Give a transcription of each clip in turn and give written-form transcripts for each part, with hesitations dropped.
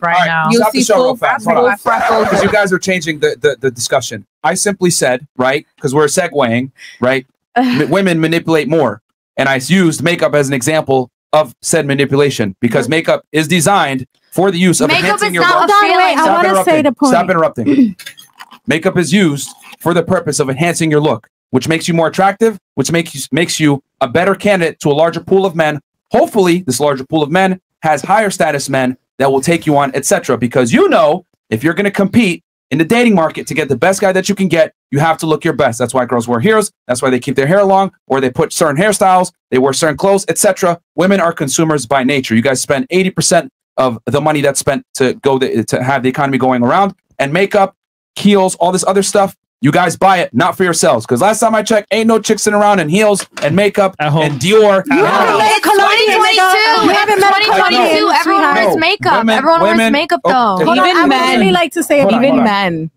right now. You see full freckles. Because you guys are changing the discussion. I simply said, right, because we're segueing, right, women manipulate more. And I used makeup as an example of said manipulation because makeup is designed for the use of enhancing your look. I want to say the point. Stop interrupting. Makeup is used for the purpose of enhancing your look, which makes you more attractive, which makes you a better candidate to a larger pool of men. Hopefully, this larger pool of men has higher status men that will take you on, etc. Because you know, if you're going to compete in the dating market to get the best guy that you can get, you have to look your best. That's why girls wear heels. That's why they keep their hair long, or they put certain hairstyles, they wear certain clothes, etc. Women are consumers by nature. You guys spend 80% of the money that's spent to have the economy going around, and makeup, heels, all this other stuff. You guys buy it, not for yourselves. Because last time I checked, ain't no chicks sitting around in heels and makeup and Dior. You haven't met a Colombian. You haven't met a Colombian. Everyone wears makeup. Everyone wears makeup, though. Even men. Really like to say even men.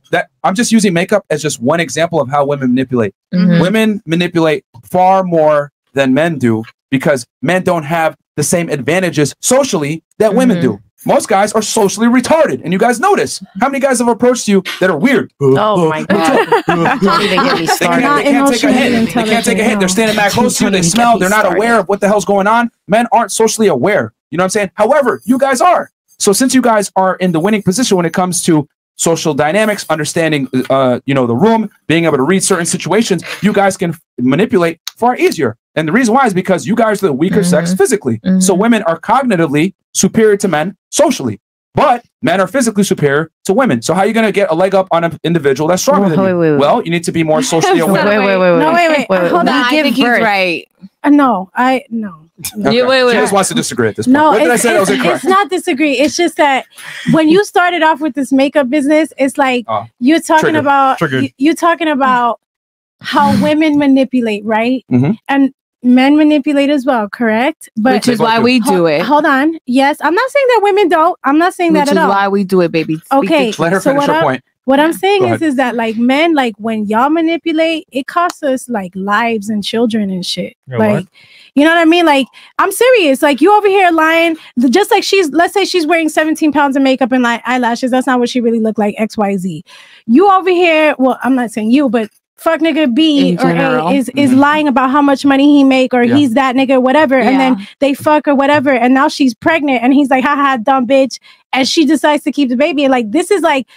I'm just using makeup as just one example of how women manipulate. Women manipulate far more than men do because men don't have the same advantages socially that women do. Most guys are socially retarded, and you guys notice how many guys have approached you that are weird. Oh my god! They can't take a hit. They can't take a hit. They're standing back close to you. They smell. They're not aware of what the hell's going on. Men aren't socially aware. You know what I'm saying? However, you guys are. So since you guys are in the winning position when it comes to social dynamics, understanding, you know, the room, being able to read certain situations, you guys can manipulate far easier. And the reason why is because you guys are the weaker sex physically. So women are cognitively superior to men socially, but men are physically superior to women. So how are you going to get a leg up on an individual that's stronger than you? Well, you need to be more socially aware. Wait. Hold on. I think he's right. No. Okay. She just wants to disagree at this point. No, what did I say that was incorrect? It's not disagree. It's just that when you started off with this makeup business, it's like you're talking about you're talking about how women manipulate, right? And men manipulate as well, correct? But which is why we do it. Hold on. Yes, I'm not saying that women don't. I'm not saying that at all. Which is why we do it, baby. Okay. Let her finish her point. What I'm saying is that like men, like when y'all manipulate, it costs us like lives and children and shit. Like, you know what I mean? Like, I'm serious. Like you over here lying, just like let's say she's wearing 17 pounds of makeup and like eyelashes. That's not what she really looked like, XYZ. You over here, well, I'm not saying you, but fuck nigga B or A is lying about how much money he make or he's that nigga, whatever. And then they fuck or whatever. And now she's pregnant and he's like, haha, dumb bitch. And she decides to keep the baby. And like, this is like,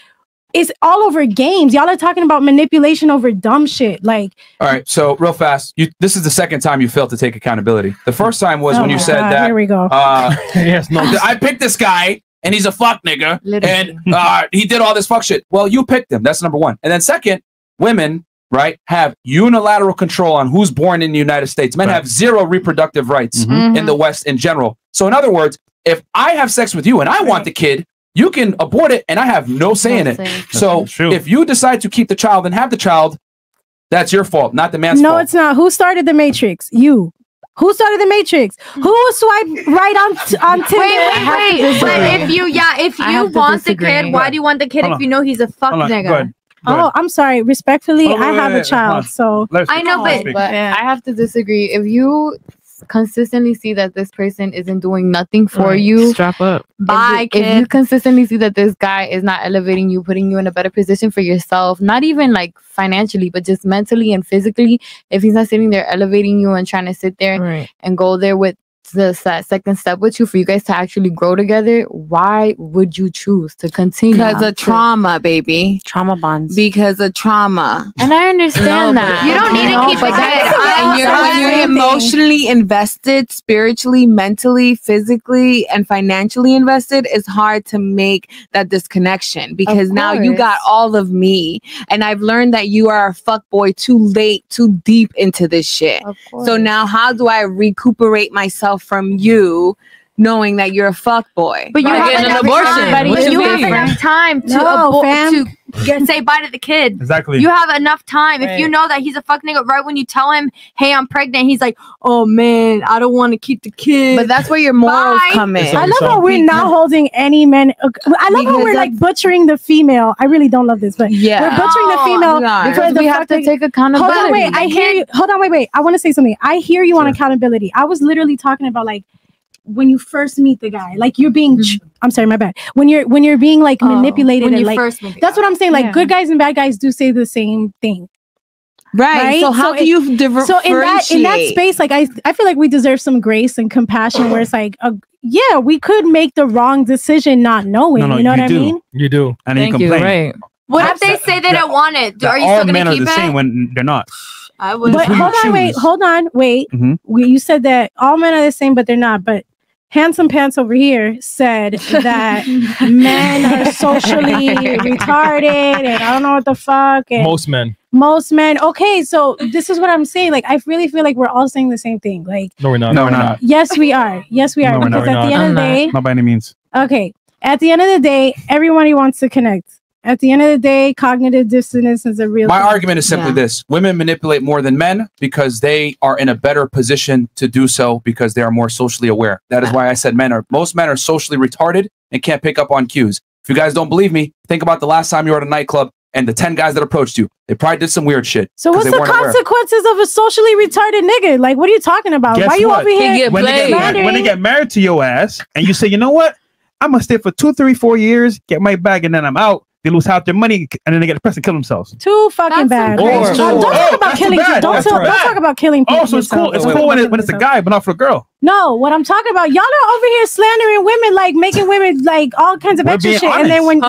it's all over games. Y'all are talking about manipulation over dumb shit. Like, all right, so real fast, this is the second time you failed to take accountability. The first time was when you said that. Here we go. I picked this guy and he's a fuck nigga, and he did all this fuck shit. Well, you picked him. That's number one. And then second, women, right, have unilateral control on who's born in the United States. Men have zero reproductive rights in the West in general. So in other words, if I have sex with you and I want the kid, you can abort it and I have no say in it. So if you decide to keep the child and have the child, that's your fault, not the man's fault. No, it's not. Who started the Matrix? You. Who started the Matrix? Who swiped right on Tinder? Wait. But if you want the kid, why do you want the kid if you know he's a fuck nigga? Oh, I'm sorry. Respectfully, I have a child, so I know, but I have to disagree. If you consistently see that this person isn't doing nothing for you, strap up. If you consistently see that this guy is not elevating you, putting you in a better position for yourself, not even like financially, but just mentally and physically, if he's not sitting there elevating you and trying to sit there and go there with the second step with you for you guys to actually grow together, why would you choose to continue? Because of trauma, baby. Trauma bonds. Because of trauma. And I understand that. You don't need to keep it when you're emotionally invested, spiritually, mentally, physically, and financially invested, it's hard to make that disconnection because now you got all of me. And I've learned that you are a fuckboy too late, too deep into this shit. So now how do I recuperate myself from you knowing that you're a fuck boy? But you have enough time to say bye to the kid. Exactly. You have enough time. If you know that he's a fuck nigga, right when you tell him, hey, I'm pregnant, he's like, oh man, I don't want to keep the kid. But that's where your morals come in. I love how we're not holding any men. I love how we're like butchering the female. I really don't love this, but we're butchering the female because we have to take accountability. Hold on, wait. I hear you. Hold on, wait. I want to say something. I hear you on accountability. I was literally talking about like when you first meet the guy, like you're being I'm sorry, my bad. When you're being like manipulated when and you like first meet the that's guy. what I'm saying. Like good guys and bad guys do say the same thing. Right. So how do you differentiate? So in that space, like I feel like we deserve some grace and compassion where it's like yeah, we could make the wrong decision not knowing. No, you know what I mean? You do. And then you complain. Right. What if they say they don't want it? Are you still all men gonna are keep the it? same when they're not. I would. But hold on, wait. You said that all men are the same, but they're not. But Handsome Pants over here said that men are socially retarded, and I don't know what the fuck. And most men. Okay, so this is what I'm saying. Like, I really feel like we're all saying the same thing. Like, no, we're not. No, we're not. Yes, we are. Yes, we are. No, because at the end of the day, not by any means. Okay, at the end of the day, everybody wants to connect. At the end of the day, cognitive dissonance is a real My thing. argument is simply this. Women manipulate more than men because they are in a better position to do so because they are more socially aware. That is why I said most men are socially retarded and can't pick up on cues. If you guys don't believe me, think about the last time you were at a nightclub and the 10 guys that approached you. They probably did some weird shit. So what's the consequences of a socially retarded nigga? Like, what are you talking about? Guess why you what? over here? When they get married to your ass and you say, you know what? I'm going to stay for 2, 3, 4 years, get my bag, and then I'm out. They lose half their money and then they get depressed and kill themselves. Too fucking bad. Don't talk about killing. Don't talk about killing people. Oh, so it's cool. It's cool when it's a guy, but not for a girl. No, what I'm talking about, y'all are over here slandering women, like making women like all kinds of extra shit, and then when